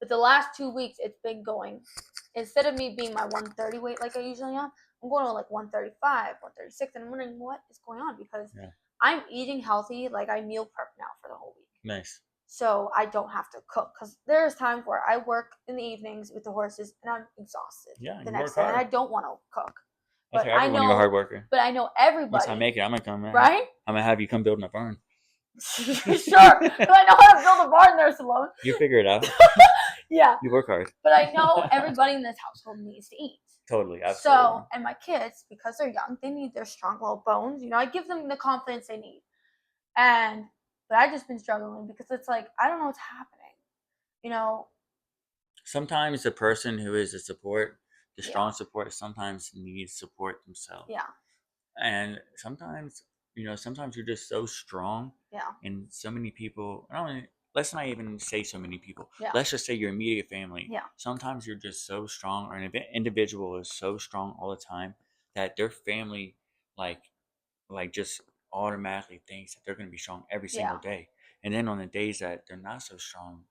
But the last 2 weeks, it's been going. Instead of me being my 130 weight like I usually am, I'm going to like 135, 136, and I'm wondering what is going on because I'm eating healthy. Like I meal prep now for the whole week. Nice. So I don't have to cook because there's times where I work in the evenings with the horses and I'm exhausted the next day, and I don't want to cook. But I know you're a hard worker. But I know everybody. Once I make it, I'm gonna come. Right? I'm gonna have you come build my barn. Sure, but I know how to build a barn there, Simone. You figure it out. Yeah. You work hard. But I know everybody in this household needs to eat. Totally, absolutely. So, and my kids, because they're young, they need their strong little bones. I give them the confidence they need. But I've just been struggling because it's like, I don't know what's happening. Sometimes the person who is the support, the strong support, sometimes needs support themselves. Yeah. And sometimes, sometimes you're just so strong. Yeah. And so many people, let's not even say so many people. Yeah. Let's just say your immediate family. Yeah. Sometimes you're just so strong, or an individual is so strong all the time that their family, like just automatically thinks that they're going to be strong every single day. And then on the days that they're not so strong,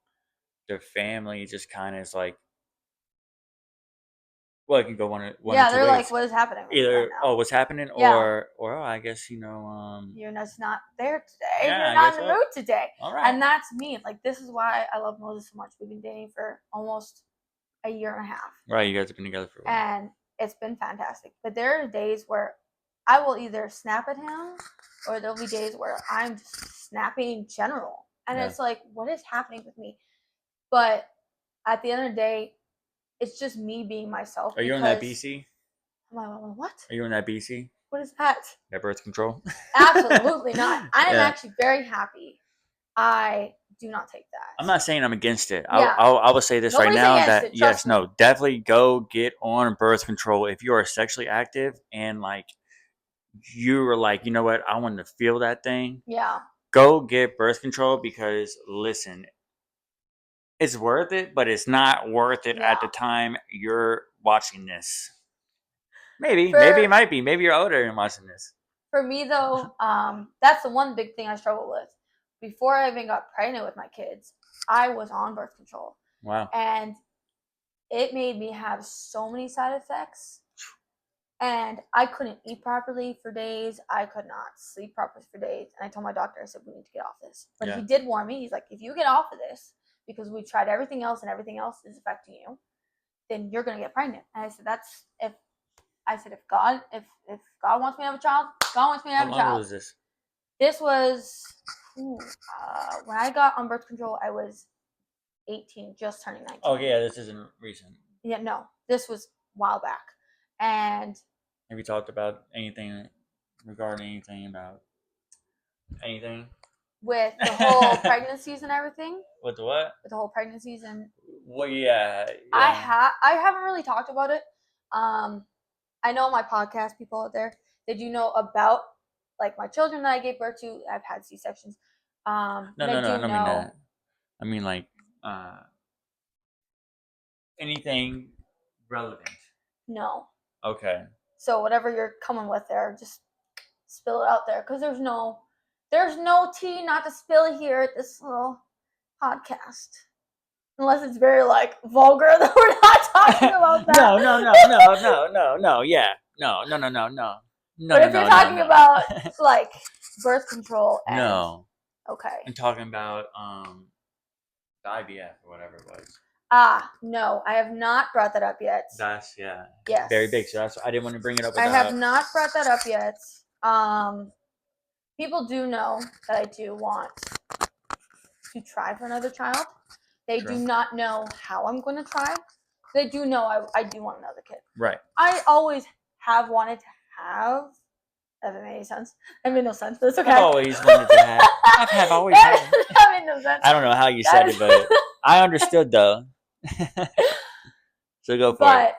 their family just kind of is like, well, it can go one or two ways. Yeah, they're like, what is happening? Either, what's happening? Or I guess, you're just not there today. Yeah, you're not in the mood today. All right. And that's me. Like, this is why I love Moses so much. We've been dating for almost a year and a half. Right, you guys have been together for a while. And it's been fantastic. But there are days where I will either snap at him or there'll be days where I'm just snapping in general. And it's like, what is happening with me? But at the end of the day, it's just me being myself. Are you on that BC? What? Are you on that BC? What is that? That birth control? Absolutely not. I am actually very happy. I do not take that. I'm not saying I'm against it. I will say this right now that definitely go get on birth control if you are sexually active and like you were like, you know what, I want to feel that thing. Yeah. Go get birth control because listen, it's worth it, but it's not worth it at the time you're watching this. Maybe it might be. Maybe you're older and watching this. For me, though, that's the one big thing I struggle with. Before I even got pregnant with my kids, I was on birth control. Wow. And it made me have so many side effects. And I couldn't eat properly for days. I could not sleep properly for days. And I told my doctor, I said, we need to get off this. But he did warn me. He's like, if you get off of this, because we've tried everything else and everything else is affecting you, then you're going to get pregnant. And I said, if God wants me to have a child, God wants me to have a child. How long was this? This was, when I got on birth control, I was 18, just turning 19. Oh, yeah, this isn't recent. Yeah, no, this was a while back. And have you talked about anything regarding anything about anything? With the whole pregnancies and everything? With the what? With the whole pregnancies and... Well, yeah. I haven't really talked about it. I know my podcast people out there, they do know about, like, my children that I gave birth to. I've had C-sections. No, I don't mean that. I mean, like, anything relevant. No. Okay. So whatever you're coming with there, just spill it out there. Because there's no tea not to spill here at this little podcast. Unless it's very, like, vulgar that we're not talking about that. No. Yeah. No. But if you're talking about, like, birth control and... No. Okay. I'm talking about the IVF or whatever it was. No. I have not brought that up yet. That's, yes. Very big. So I didn't want to bring it up. I have not brought that up yet. People do know that I do want to try for another child. They do not know how I'm going to try. They do know I do want another kid. Right. I always have wanted to have. That doesn't make any sense. That made no sense. That's okay. I've always wanted to have. I've always had. That made no sense. I don't know how you said it, but I understood though. So go for it. But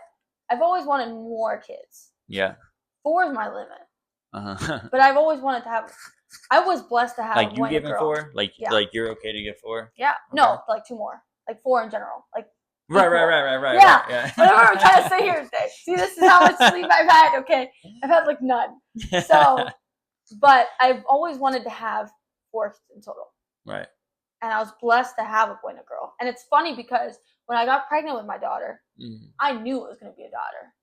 I've always wanted more kids. Yeah. 4 is my limit. Uh-huh. But I've always wanted to have. I was blessed to have. Like you giving girl. 4? Like you're okay to get 4? Yeah. Okay. No, like 2 more. Like 4 in general. Like. Right. Yeah. Whatever I'm trying to say here today. See, this is how much sleep I've had. Okay, I've had like none. So, but I've always wanted to have 4 in total. Right. And I was blessed to have a boy and a girl. And it's funny because when I got pregnant with my daughter, Mm. I knew it was going to be a daughter.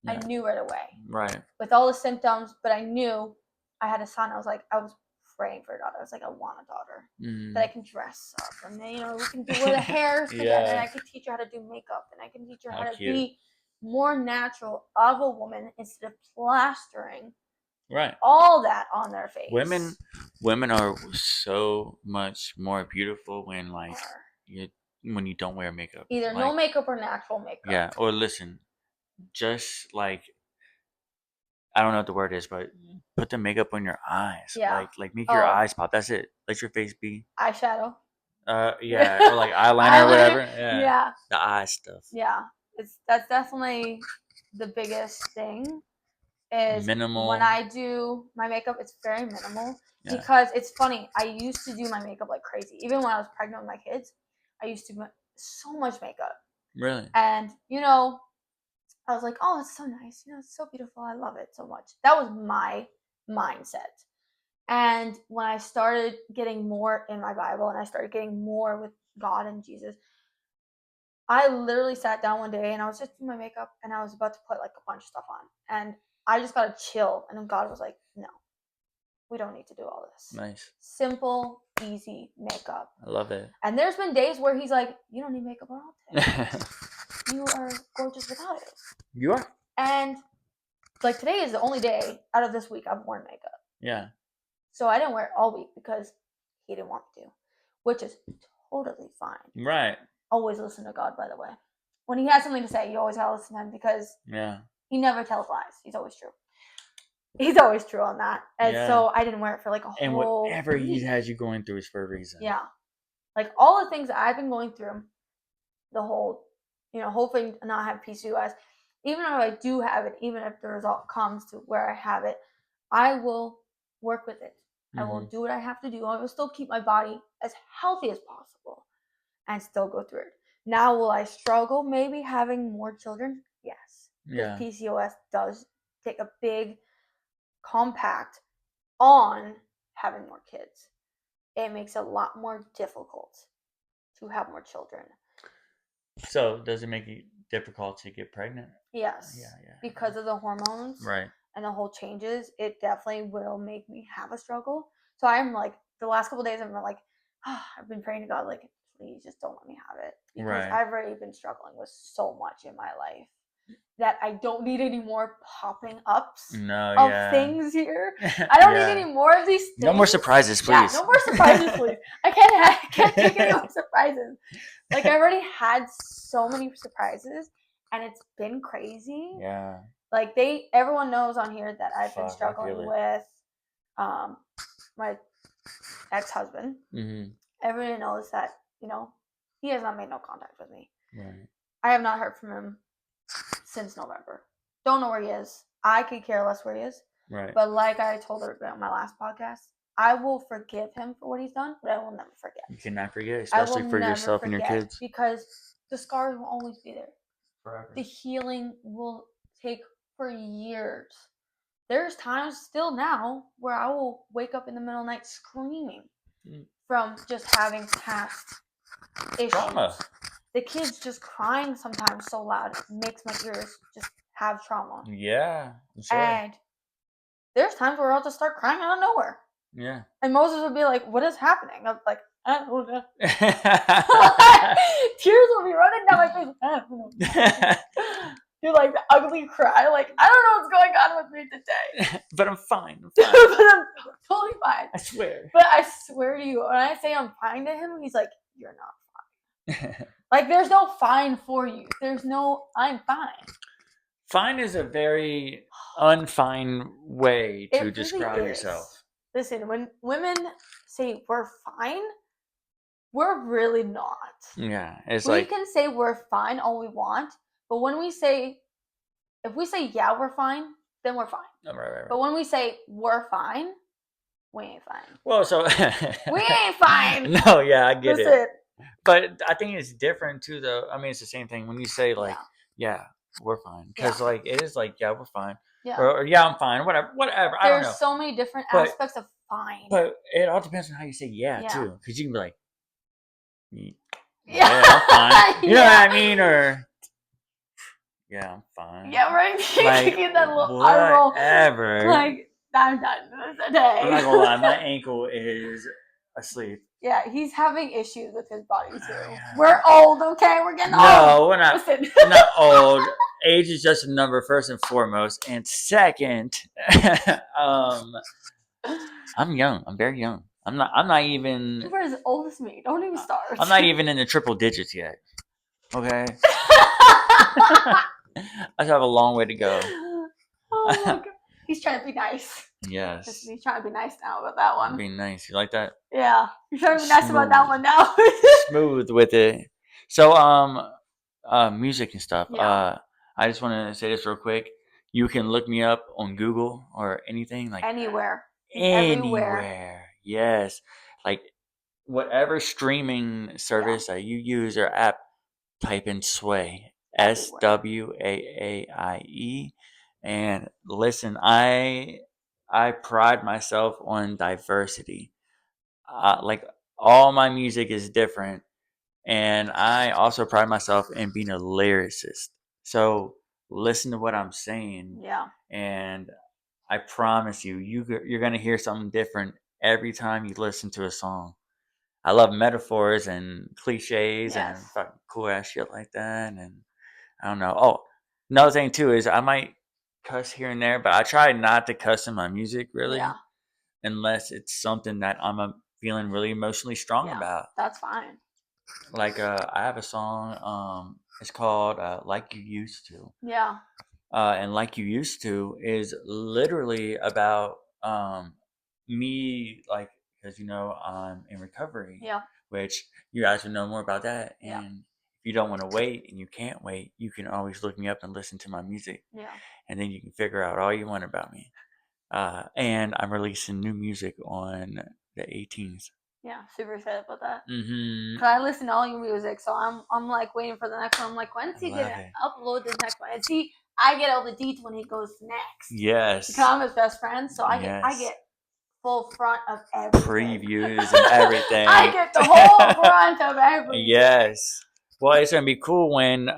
Yeah. I knew right away. Right. With all the symptoms, but I knew I had a son. I was praying for a daughter. I was like, I want a daughter that I can dress up, and then we can do the hairs together, and I can teach her how to do makeup, and I can teach her how to be more natural of a woman instead of plastering all that on their face. Women are so much more beautiful when when you don't wear makeup. Either no makeup or natural makeup. Yeah, or listen, just like, I don't know what the word is, but put the makeup on your eyes. Yeah. Like make your eyes pop. That's it. Let your face be. Eyeshadow. Yeah, or like eyeliner or whatever. Yeah. The eye stuff. Yeah. That's definitely the biggest thing. Is minimal. When I do my makeup, it's very minimal. Yeah. Because it's funny. I used to do my makeup like crazy. Even when I was pregnant with my kids, I used to do so much makeup. Really? And I was like, oh, it's so nice. It's so beautiful. I love it so much. That was my mindset. And when I started getting more in my Bible and I started getting more with God and Jesus, I literally sat down one day and I was just doing my makeup and I was about to put like a bunch of stuff on. And I just got to chill. And then God was like, no, we don't need to do all this. Nice. Simple, easy makeup. I love it. And there's been days where he's like, you don't need makeup at all today. You are gorgeous without it. You are? And like today is the only day out of this week I've worn makeup. Yeah. So I didn't wear it all week because he didn't want me to, which is totally fine. Right. Always listen to God, by the way. When he has something to say, you always gotta listen to him because he never tells lies. He's always true. He's always true on that. And so I didn't wear it for like a whole And whatever week. he has you going through is for a reason. Yeah. Like all the things that I've been going through, the whole, hoping to not have PCOS, even if I do have it, even if the result comes to where I have it, I will work with it. Mm-hmm. I will do what I have to do. I will still keep my body as healthy as possible and still go through it. Now, will I struggle maybe having more children? Yes. Because PCOS does take a big compact on having more kids. It makes it a lot more difficult to have more children. So, does it make it difficult to get pregnant? Yes. Yeah. Because of the hormones. Right. And the whole changes, it definitely will make me have a struggle. So I'm like, the last couple of days, I'm like, I've been praying to God, like, please just don't let me have it. Because I've already been struggling with so much in my life that I don't need any more popping ups of things here. I don't need any more of these things. No more surprises, please. Yeah, no more surprises, please. I can't take any more surprises. Like, I already had so many surprises, and it's been crazy. Yeah. Like everyone knows on here that I've been struggling with my ex-husband. Mm-hmm. Everyone knows that, he has not made no contact with me. Right. I have not heard from him since November. Don't know where he is. I could care less where he is. Right. But like I told her on my last podcast, I will forgive him for what he's done, but I will never forget. You cannot forget, especially for yourself and your kids. Because the scars will always be there. Forever. The healing will take for years. There's times still now where I will wake up in the middle of the night screaming from just having past issues. Trauma. The kids just crying sometimes so loud it makes my ears just have trauma. Yeah. Sure. And there's times where I'll just start crying out of nowhere. Yeah. And Moses would be like, what is happening? I'm like, I don't know. Tears will be running down my face. I don't know. Do like the ugly cry. Like, I don't know what's going on with me today. But I'm fine. But I'm totally fine. I swear. But I swear to you, when I say I'm fine to him, he's like, you're not fine. Like, there's no fine for you. There's no, I'm fine. Fine is a very unfine way to describe yourself. Listen, when women say we're fine, we're really not. Yeah. It's we can say we're fine all we want, but when we say, if we say, yeah, we're fine, then we're fine. Right. But when we say we're fine, we ain't fine. Well, so. We ain't fine. No, yeah, I get Listen. it. But I think it's different too, though. I mean, it's the same thing when you say, like, yeah we're fine. Because, like, it is like, yeah, we're fine. Yeah. Or yeah, I'm fine. Whatever. I don't know. There's so many different aspects of fine. But it all depends on how you say yeah. Too. Because you can be like, Yeah, I'm fine. You know Yeah. what I mean? Or yeah, I'm fine. Yeah, right. Like Get that little eye roll. whatever. Like, I'm done with today. I'm not gonna lie, my ankle is asleep. Yeah, he's having issues with his body too. Yeah. We're old, okay? We're getting old. No, we're not. Listen. We're not old. Age is just a number, first and foremost, and second, I'm young. I'm very young. I'm not. I'm not even. You're as old as me. Don't even start. I'm not even in the triple digits yet. Okay. I have a long way to go. Oh my god. He's trying to be nice. Yes. He's trying to be nice now about that one. Being nice. You like that? Yeah. You're trying to be nice about that one now. Smooth with it. So music and stuff. Yeah. I just want to say this real quick. You can look me up on Google or anything like Anywhere. anywhere. Yes. Like whatever streaming service that you use or app, type in Sway. SWAAIE. And listen, I pride myself on diversity. Like all my music is different, and I also pride myself in being a lyricist. So listen to what I'm saying. Yeah. And I promise you, you're gonna hear something different every time you listen to a song. I love metaphors and cliches and Yes. fucking cool ass shit like that. And I don't know. Oh, another thing too is I might cuss here and there, but I try not to cuss in my music really, Yeah. unless it's something that feeling really emotionally strong Yeah. about. That's fine. Like I have a song. It's called "Like You Used to." Yeah. And "Like You Used to" is literally about me, like, because I'm in recovery. Yeah. Which you guys will know more about that. Yeah. And if you don't want to wait and you can't wait, you can always look me up and listen to my music. Yeah. And then you can figure out all you want about me. And I'm releasing new music on the 18th. Yeah, super excited about that. Mm-hmm. Cause I listen to all your music, so I'm like waiting for the next one. I'm like, when's he gonna upload this next one? And see, I get all the deets when he goes next. Yes. Because I'm his best friend, so I get full front of everything. Previews and everything. I get the whole front of everything. Yes. Well, it's gonna be cool when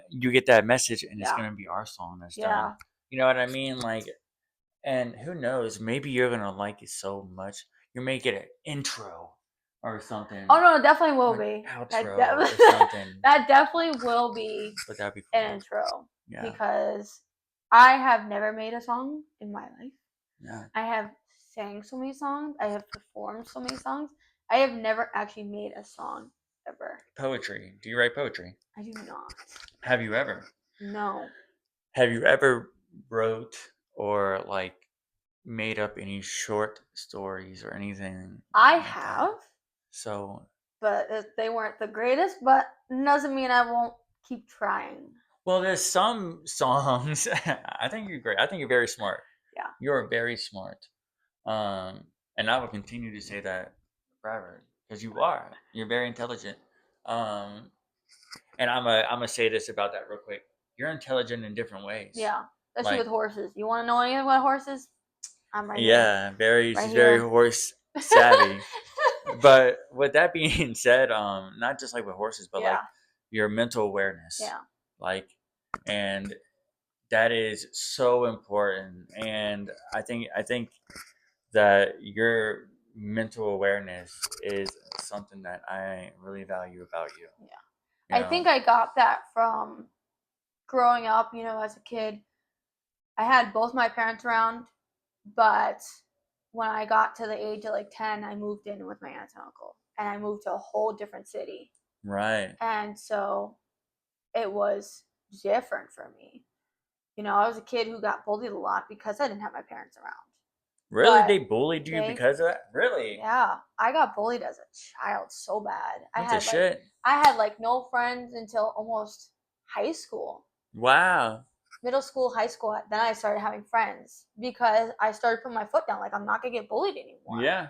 you get that message and it's gonna be our song that's done. You know what I mean? Like, and who knows? Maybe you're gonna like it so much you may get an intro or something. Oh no, it definitely will be. Outro or something. That definitely will be. But that'd be cool. An intro. Yeah. Because I have never made a song in my life. Yeah. I have sang so many songs. I have performed so many songs. I have never actually made a song ever. Poetry. Do you write poetry? I do not. Have you ever? No. Have you ever wrote or like made up any short stories or anything? I have. So. But they weren't the greatest, but doesn't mean I won't keep trying. Well, there's some songs. I think you're great. I think you're very smart. Yeah. You're very smart. And I will continue to say that forever because you are. You're very intelligent. And I'm gonna say this about that real quick. You're intelligent in different ways. Yeah, especially with horses. You want to know anything about horses? I'm right here. Yeah, she's very horse savvy. But with that being said, not just like with horses, but like your mental awareness. Yeah. Like, and that is so important. And I think that your mental awareness is something that I really value about you. Yeah. I think I got that from growing up, as a kid. I had both my parents around, but when I got to the age of like 10, I moved in with my aunt and uncle, and I moved to a whole different city. Right. And so it was different for me. I was a kid who got bullied a lot because I didn't have my parents around. Really? They bullied you because of that? Really? Yeah. I got bullied as a child so bad. I had like no friends until almost high school. Wow. Middle school, high school, then I started having friends because I started putting my foot down. Like, I'm not going to get bullied anymore. Yeah.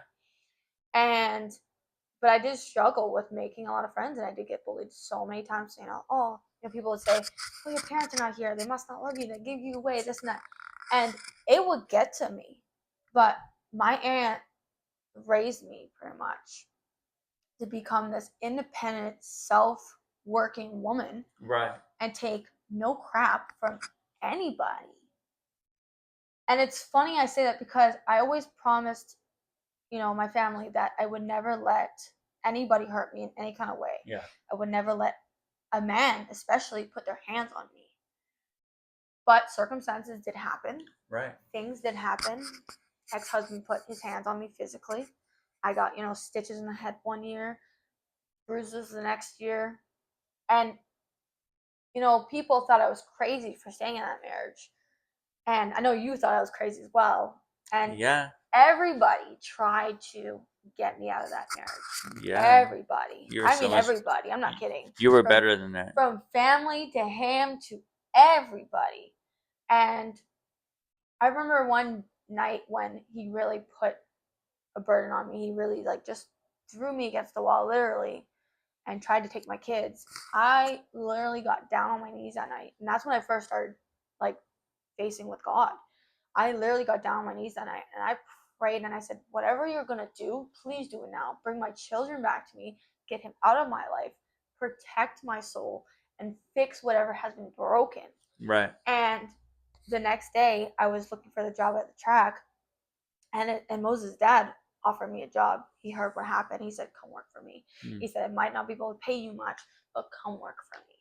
But I did struggle with making a lot of friends, and I did get bullied so many times. People would say, "Oh, your parents are not here. They must not love you. They give you away, this and that." And it would get to me. But my aunt raised me pretty much. to become this independent, self-working woman Right. and take no crap from anybody. And it's funny I say that because I always promised, my family that I would never let anybody hurt me in any kind of way. Yeah. I would never let a man, especially, put their hands on me. But circumstances did happen. Right. Things did happen. Ex-husband put his hands on me physically. I got, stitches in the head one year, bruises the next year. And, people thought I was crazy for staying in that marriage. And I know you thought I was crazy as well. And yeah, everybody tried to get me out of that marriage. Yeah. Everybody. Much, everybody. I'm not kidding. You were better than that. From family to him to everybody. And I remember one night when he really put a burden on me. He really just threw me against the wall, literally, and tried to take my kids. I literally got down on my knees that night. And that's when I first started facing with God. I literally got down on my knees that night and I prayed and I said, whatever you're going to do, please do it now. Bring my children back to me, get him out of my life, protect my soul, and fix whatever has been broken. Right. And the next day, I was looking for the job at the track, and Moses' dad offered me a job. He heard what happened. He said, come work for me. He said, I might not be able to pay you much, but come work for me.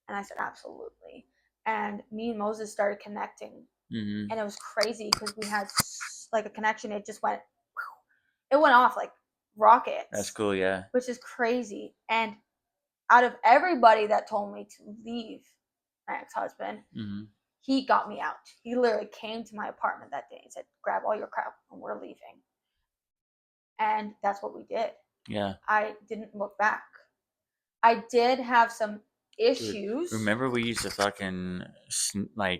And I said, absolutely. And me and Moses started connecting. And it was crazy because we had a connection. It just went off like rockets. That's cool, yeah. Which is crazy. And out of everybody that told me to leave my ex-husband, he got me out. He literally came to my apartment that day and said, grab all your crap and we're leaving. And that's what we did. Yeah. I didn't look back. I did have some issues. Dude, remember we used to fucking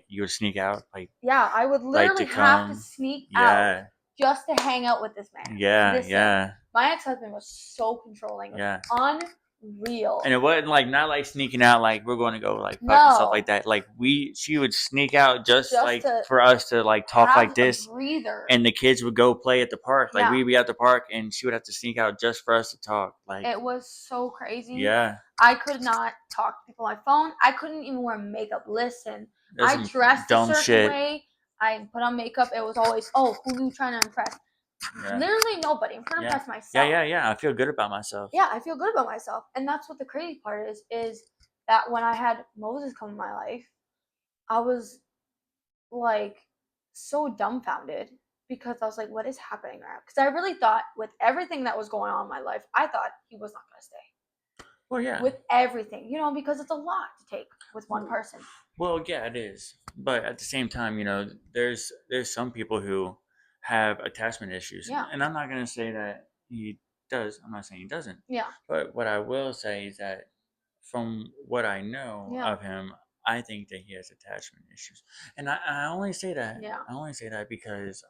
you would sneak out, yeah, I would literally have to sneak out just to hang out with this man. Yeah. My ex-husband was so controlling. Yeah. Unreal. And it wasn't not sneaking out we're going to go fuck and stuff like that. She would sneak out just for us to talk like this. Breather. And the kids would go play at the park. We'd be at the park and she would have to sneak out just for us to talk. It was so crazy. Yeah. I could not talk to people on my phone. I couldn't even wear makeup. Listen, I dressed a certain way. I put on makeup. It was always, who are you trying to impress? Yeah. Literally nobody. I'm trying to impress myself. Yeah. I feel good about myself. Yeah, I feel good about myself. And that's what the crazy part is that when I had Moses come in my life, I was so dumbfounded because I was like, what is happening now? Because I really thought with everything that was going on in my life, I thought he was not going to stay. Well, yeah. With everything, because it's a lot to take with one person. Well, yeah, it is. But at the same time, there's some people who have attachment issues. Yeah. And I'm not going to say that he does. I'm not saying he doesn't. Yeah. But what I will say is that from what I know of him, I think that he has attachment issues. And I only say that. Yeah. I only say that because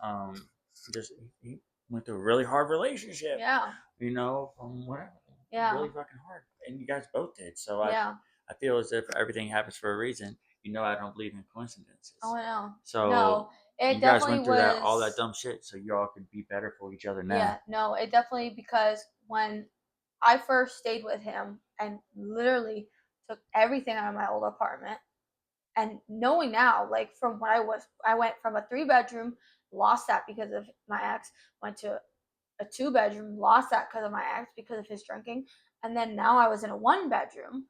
he went through a really hard relationship. Yeah. From whatever. Yeah. Really fucking hard. And you guys both did. So I feel as if everything happens for a reason. I don't believe in coincidences. Oh, I know. So no, you guys went through all that dumb shit, so you all could be better for each other now. Yeah, no, it definitely, because when I first stayed with him and literally took everything out of my old apartment, and knowing now, from when I went from a 3-bedroom, lost that because of my ex, went to a 2-bedroom, lost that because of my ex because of his drinking, and then now I was in a 1-bedroom.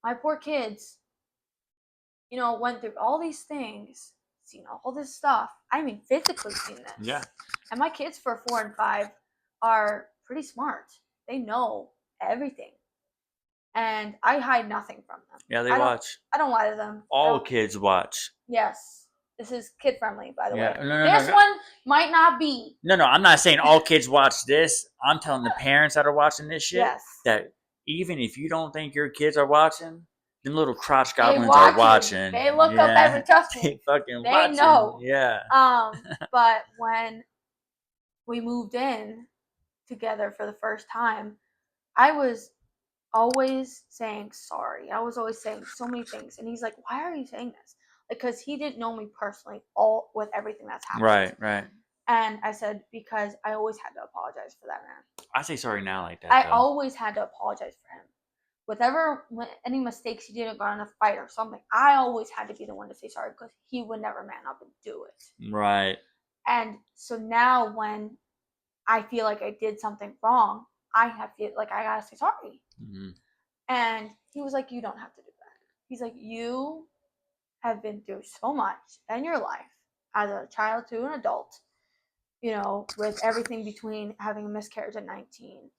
My poor kids, went through all these things, seen all this stuff. I mean, physically seen this. Yeah. And my kids for 4 and 5 are pretty smart. They know everything. And I hide nothing from them. Yeah, they watch. I don't lie to them. All kids watch. Yes. This is kid friendly, by the way. No, this one might not be. No, I'm not saying all kids watch this. I'm telling the parents that are watching this shit that even if you don't think your kids are watching, them little crotch goblins are watching. They look up every, trust me. They fucking they watching. know. Yeah. But when we moved in together for the first time, I was always saying sorry. I was always saying so many things. And he's like, why are you saying this? Because he didn't know me personally with everything that's happened. Right. And I said, because I always had to apologize for that man. I say sorry now like that I though. always had to apologize for him. Whatever, any mistakes he did or got in a fight or something, I always had to be the one to say sorry because he would never man up and do it. Right. And so now when I feel like I did something wrong, I feel like I gotta say sorry. Mm-hmm. And he was like, you don't have to do that. He's like, you have been through so much in your life as a child to an adult, you know, with everything between having a miscarriage at 19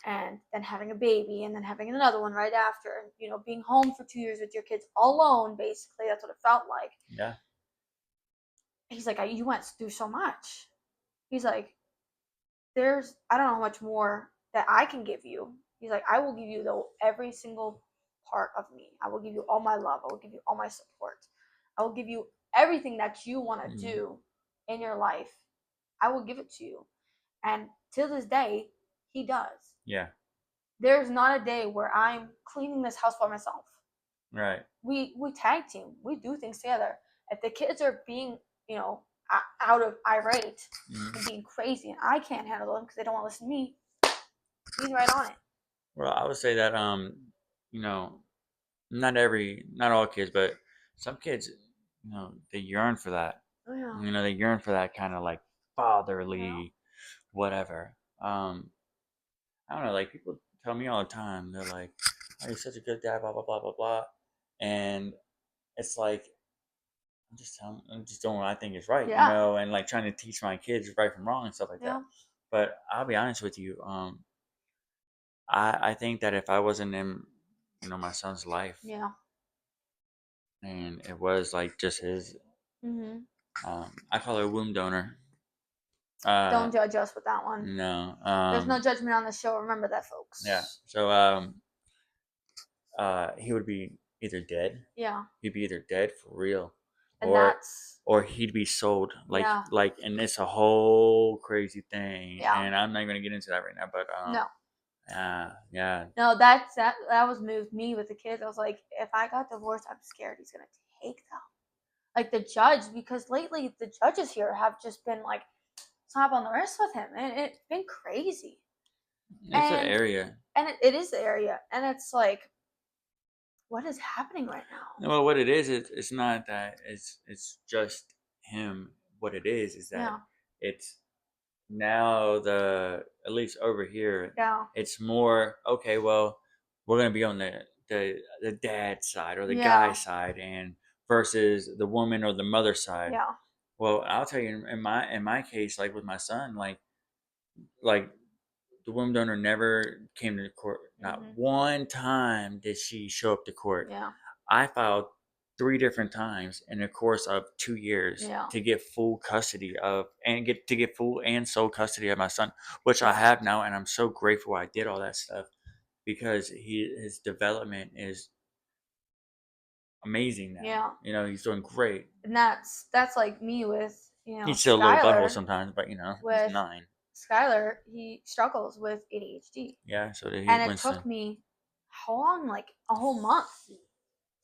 and then having a baby and then having another one right after and, you know, being home for 2 years with your kids alone, basically. That's what it felt like. Yeah. He's like, you went through so much. He's like, I don't know how much more that I can give you. He's like, I will give you every single part of me. I will give you all my love. I will give you all my support. I will give you everything that you want to do in your life. I will give it to you. And to this day, he does. Yeah. There's not a day where I'm cleaning this house by myself. Right. We tag team. We do things together. If the kids are being, you know, out of irate and being crazy, and I can't handle them because they don't want to listen to me, he's right on it. Well, I would say that you know, not all kids, but some kids, you know, they yearn for that. Oh, yeah. You know, they yearn for that kind of like fatherly, Yeah. whatever. I don't know, like people tell me all the time, they're like, "Oh, you're such a good dad," blah blah blah blah blah, and it's like I'm just doing what I think is right, you Yeah. know, and like trying to teach my kids right from wrong and stuff like Yeah. that. But I'll be honest with you, I think that if I wasn't in, you know, my son's life, Yeah. and it was like just his, Mm-hmm. I call it a womb donor. Don't judge us with that one. No, There's no judgment on the show. Remember that, folks. yeah. So he would be either dead. Yeah. He'd be either dead for real, And or that's he'd be sold. Like yeah. and it's a whole crazy thing. Yeah. And I'm not gonna get into that right now. But No. yeah. No, that was moved me with the kids. I was like, if I got divorced, I'm scared he's gonna take them. Like the judge, because lately the judges here have just been like slap on the wrist with him, and it's been crazy. It's an area. And it is the area, and it's like, what is happening right now? Well, what it is, it's not that it's just him. What it is that Yeah. it's now at least over here, Yeah. it's more okay. Well, we're gonna be on the dad side or the Yeah. guy side, and versus the woman or the mother side. Yeah. Well, I'll tell you in my case, like with my son, like the woman donor never came to court. Not one time did she show up to court. Yeah. I filed 3 different times in the course of 2 years Yeah. to get full custody of and get full and sole custody of my son, which I Yeah. have now, and I'm so grateful I did all that stuff because his development is amazing now. Yeah. You know, he's doing great. And that's like me with, you know, He's still a little butthole Skylar. sometimes, but you know, With he's 9. Skylar, he struggles with ADHD. Yeah, so did he. And it Winston. took me how long? Like a whole month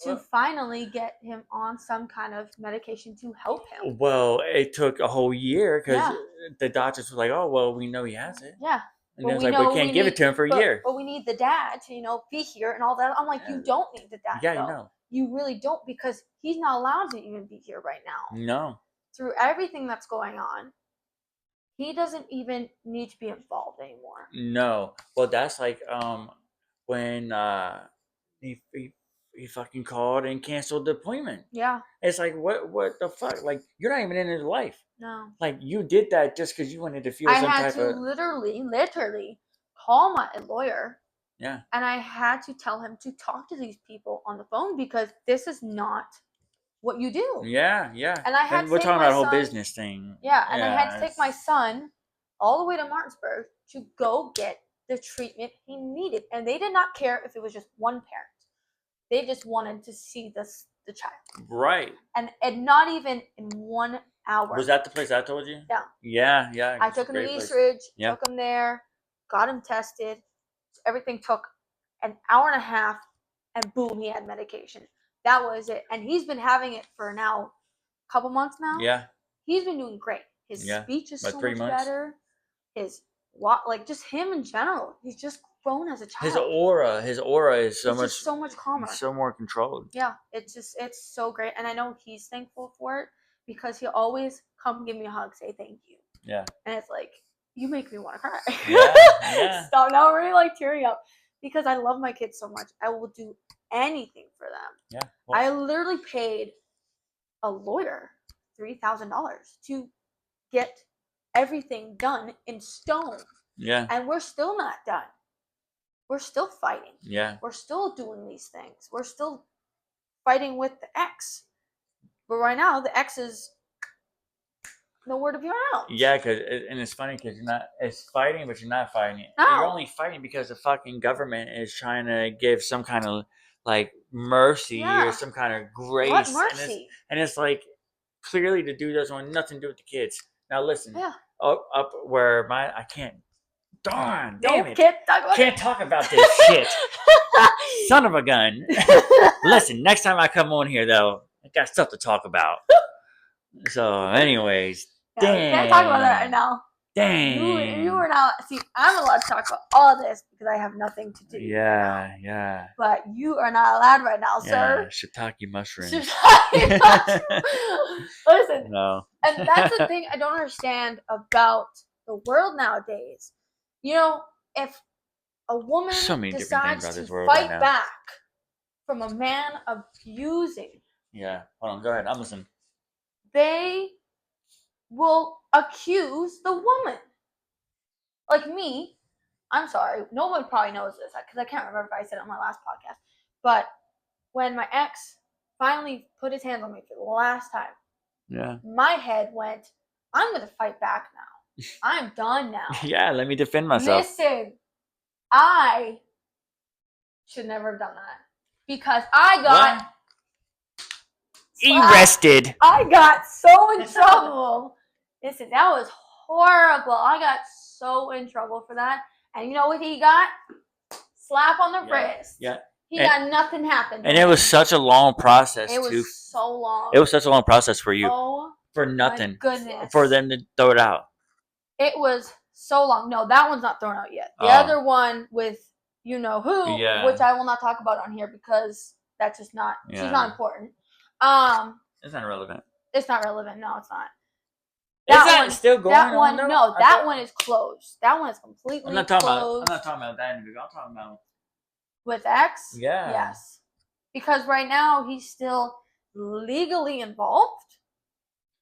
to finally get him on some kind of medication to help him. Well, it took a whole year because Yeah. the doctors were like, "Oh, well, we know he has it." Yeah. And then it's like, we can't give it to him for a year. But we need the dad to, you know, be here and all that. I'm like, you don't need the dad. Yeah, though. you know. You really don't, because he's not allowed to even be here right now. No. Through everything that's going on, he doesn't even need to be involved anymore. No. Well, that's like when he fucking called and canceled the appointment. Yeah. It's like what the fuck? Like you're not even in his life. No. Like you did that just because you wanted to feel some type of. I had to literally call my lawyer. Yeah. And I had to tell him to talk to these people on the phone because this is not what you do. Yeah, yeah. And I had to we're take talking my about a whole son, business thing. Yeah, and I had to take my son all the way to Martinsburg to go get the treatment he needed. And they did not care if it was just one parent. They just wanted to see the child. Right. And not even in 1 hour. Was that the place I told you? Yeah. Yeah, yeah. I took him to East Ridge, took him there, got him tested. Everything took an hour and a half, and boom, he had medication. That was it. And he's been having it for now a couple months now. Yeah. He's been doing great. His Yeah. speech is About so 3 much months. better. His what, like just him in general. He's just grown as a His child. aura is so He's much, just so much calmer. so more controlled. Yeah, it's so great, and I know he's thankful for it because he'll always come give me a hug, say thank you, Yeah. and it's like you make me want to cry. Yeah. Yeah. Stop now, we're like tearing up because I love my kids so much. I will do anything for them. Yeah. Well, I literally paid a lawyer $3,000 to get everything done in stone, yeah. and we're still not done. We're still fighting. Yeah. We're still doing these things. We're still fighting with the ex. But right now, the ex is nowhere to be found. Yeah, and it's funny because it's fighting, but you're not fighting. No. You're only fighting because the fucking government is trying to give some kind of like mercy or some kind of grace. What mercy? And it's like clearly the dude doesn't want nothing to do with the kids. Now listen, Yeah. up where I can't. Darn, damn it! Can't talk about this shit. Son of a gun. Listen, next time I come on here though, I got stuff to talk about. So, anyways, yeah, we can't talk about that right dang. now. Dang. You are not. See, I'm allowed to talk about all this because I have nothing to do. Yeah, yeah. But you are not allowed right now, Yeah, sir. shiitake mushrooms. Listen, No. and that's the thing I don't understand about the world nowadays. You know, if a woman So many different things decides about this to world right fight now. back from a man abusing, Yeah. Hold on, go ahead. I'm listening. they will accuse the woman. Like me, I'm sorry, no one probably knows this because I can't remember if I said it on my last podcast. But when my ex finally put his hands on me for the last time, Yeah. my head went, I'm going to fight back now. I'm done now. Yeah, let me defend myself. Listen, I should never have done that because I got arrested. I got so in trouble. Listen, that was horrible. I got so in trouble for that. And you know what he got? Slap on the wrist. Yeah. He got nothing happened. And it was such a long process, It was so long. It was such a long process for you. Oh, for nothing. my goodness. For them to throw it out. It was so long. No, that one's not thrown out yet. The other one with you know who, which I will not talk about on here because that's just not. She's not important. It's not relevant. It's not relevant. No, it's not. Is that still going that on? One, no, that one is closed. That one is completely I'm not talking closed. I'm not talking about that individual. I'm talking about with X. Yeah. Yes. Because right now he's still legally involved,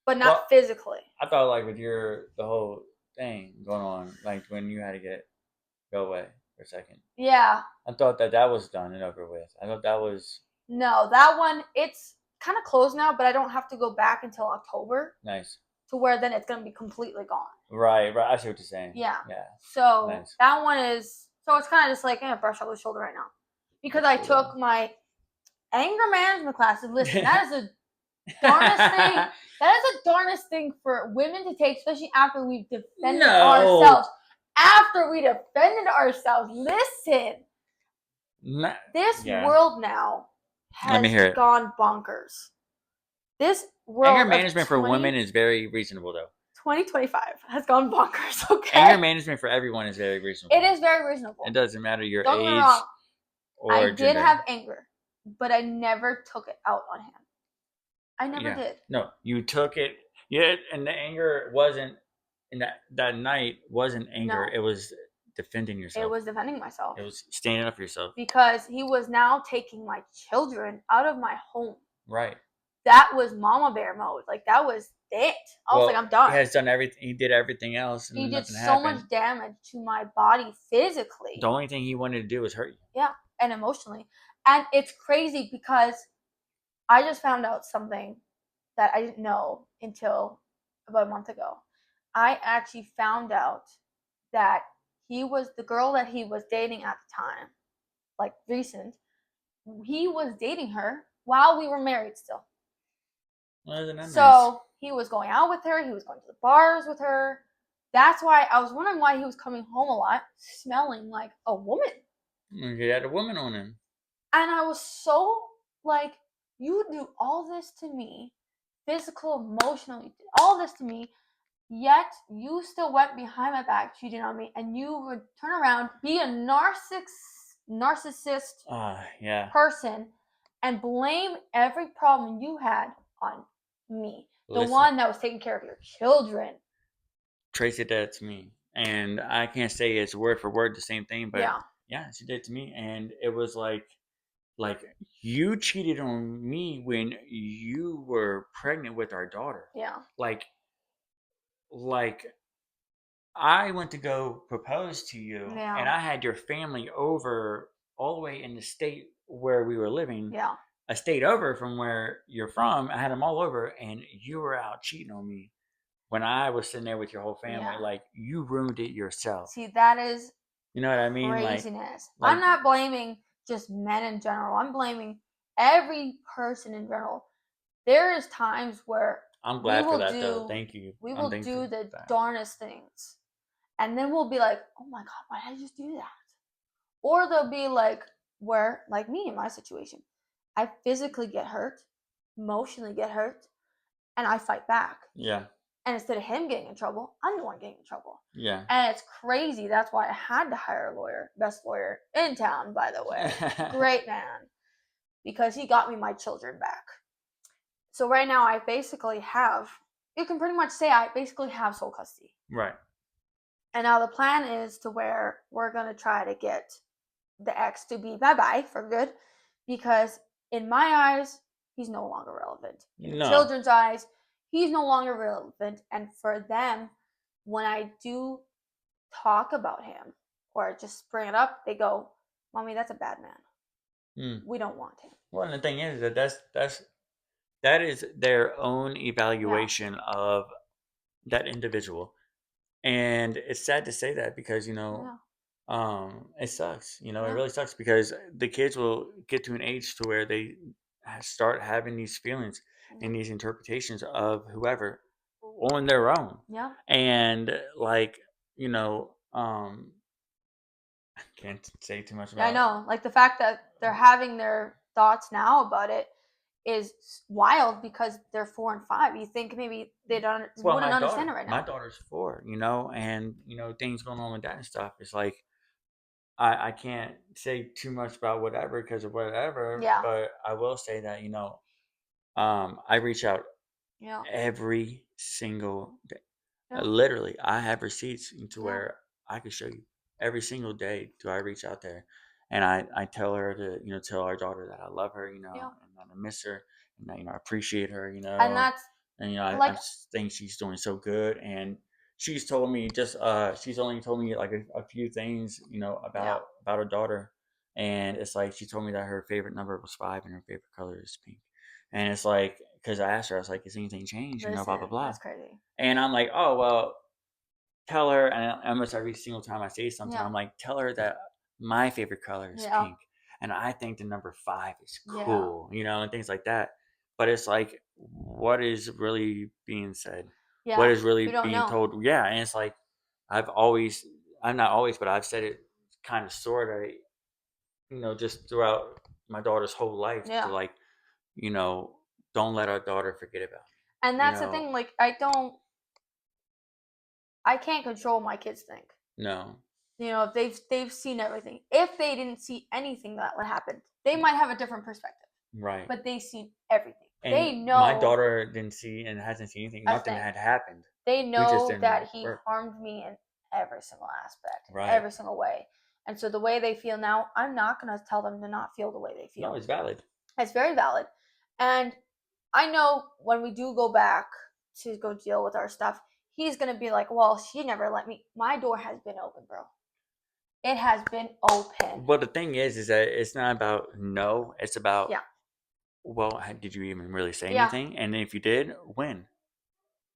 but not physically. I thought like with the whole thing going on, like when you had to go away for a second. Yeah. I thought that was done and over with. I thought that was. No, that one, it's kind of closed now, but I don't have to go back until October. Nice. To where then it's going to be completely gone. Right. I see what you're saying. Yeah. Yeah. So that one is, so it's kind of just like, brush off the shoulder right now. Because I took my anger management classes. Listen, that is the darnest thing. That is the darnest thing for women to take, especially after we've defended ourselves. After we defended ourselves. Listen. This world now has gone bonkers. This world anger management for women is very reasonable, though. 2025 has gone bonkers. Okay. Anger management for everyone is very reasonable. It is very reasonable. It doesn't matter your age. Don't get me wrong. I did have anger, but I never took it out on him. I never did. No, you took it. Yeah, and the anger wasn't. And that night wasn't anger. No. It was defending yourself. It was defending myself. It was standing up for yourself. Because he was now taking my children out of my home. Right. That was mama bear mode. Like, that was it. I was like, I'm done. He has done everything. He did everything else. And he did so much damage to my body physically. The only thing he wanted to do was hurt you. Yeah, and emotionally. And it's crazy because I just found out something that I didn't know until about a month ago. I actually found out that he was the girl that he was dating at the time, like recent. He was dating her while we were married still. Well, isn't that so nice? He was going out with her. He was going to the bars with her. That's why I was wondering why he was coming home a lot, smelling like a woman. He had a woman on him. And I was so like, you do all this to me, physical, emotionally, all this to me, Yet you still went behind my back, cheating on me, and you would turn around, be a narcissist Yeah. person, and blame every problem you had on me, the Listen, one that was taking care of your children. Tracy did it to me, and I can't say it's word for word the same thing, but Yeah, yeah, she did it to me, and it was like you cheated on me when you were pregnant with our daughter. yeah, Like like I went to go propose to you, yeah, and I had your family over all the way in the state where we were living, yeah. a state over from where you're from. I had them all over, and you were out cheating on me when I was sitting there with your whole family. Yeah. Like you ruined it yourself. See, that is You know what I mean? craziness. Like I'm not blaming just men in general. I'm blaming every person in general. There is times where I'm we glad for will that though. do Thank you. we I'm will thankful do the for that. darnest things. And then we'll be like, "Oh my god, why did I just do that?" Or they'll be like where like me in my situation. I physically get hurt, emotionally get hurt, and I fight back. Yeah. And instead of him getting in trouble, I'm the one getting in trouble. Yeah. And it's crazy. That's why I had to hire a lawyer, best lawyer in town, by the way. Great man. Because he got me my children back. So right now I basically have, you can pretty much say I basically have sole custody. Right. And now the plan is to where we're going to try to get the ex to be bye-bye for good. Because in my eyes, he's no longer relevant. In the No. children's eyes, he's no longer relevant. And for them, when I do talk about him or just bring it up, they go, "Mommy, that's a bad man. We don't want him." Well, and the thing is that is their own Yeah, evaluation of that individual, and it's sad to say that because yeah, it sucks. It yeah, really sucks because the kids will get to an age to where they start having these feelings yeah, and these interpretations of whoever on their own, yeah. and like you know, I can't say too much Yeah, I about. know. Like the fact that they're having their thoughts now about it is wild because they're 4 and 5. You think maybe they don't Well, wouldn't understand it right my now. daughter's 4, and things going on with that and stuff. It's like I can't say too much about whatever because of whatever, Yeah, but I will say that I reach out yeah, every single day. yeah, Literally, I have receipts to yeah, where I can show you every single day. Do I reach out there, and I tell her to tell our daughter that I love her, yeah. and that I miss her, and that I appreciate her, And that's and I like, just think she's doing so good, and she's told me she's only told me like a few things yeah, about her daughter, and it's like she told me that her favorite number was 5 and her favorite color is pink, and it's like because I asked her, I was like, "Is anything changed?" Blah blah listen, blah, that's crazy. and I'm like, "Oh well." Tell her, and almost every single time I say something, Yeah, I'm like, tell her that my favorite color is yeah, pink, and I think the number 5 is yeah, cool, and things like that. But it's like, what is really being said? What yeah. is really We don't being know. told? Yeah, and it's like, I've always, I'm not always, but I've said it kind of sort of, just throughout my daughter's whole life to Yeah. like, you know, don't let our daughter forget about And me. that's the thing. Like, I can't control my kids think. No, If they've seen everything. If they didn't see anything that would happen, they might have a different perspective. right. But they've seen everything. They And my know daughter didn't see and hasn't seen anything. a Nothing thing. had happened. They We just know didn't that he work. harmed me in every single aspect, Right. every single way. And so the way they feel now, I'm not gonna tell them to not feel the way they feel. No, it's valid. It's very valid. And I know when we do go back to go deal with our stuff, he's gonna be like, "Well, she never let me." My door has been open, bro. It has been open. But the thing is that it's not about no. It's about, Yeah. well, did you even really say Yeah. anything? And if you did, when?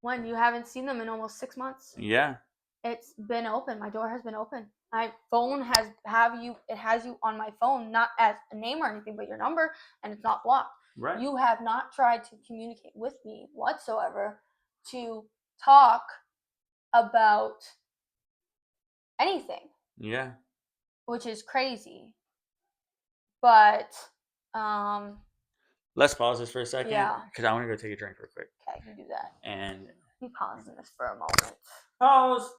When you haven't seen them in almost 6 months, Yeah. it's been open. My door has been open. My phone has you on my phone, not as a name or anything, but your number, and it's not blocked. Right. You have not tried to communicate with me whatsoever to talk about anything, Yeah. which is crazy. But Let's pause this for a second yeah, because I want to go take a drink real quick. okay, you do that. And me pausing this for a moment. Pause.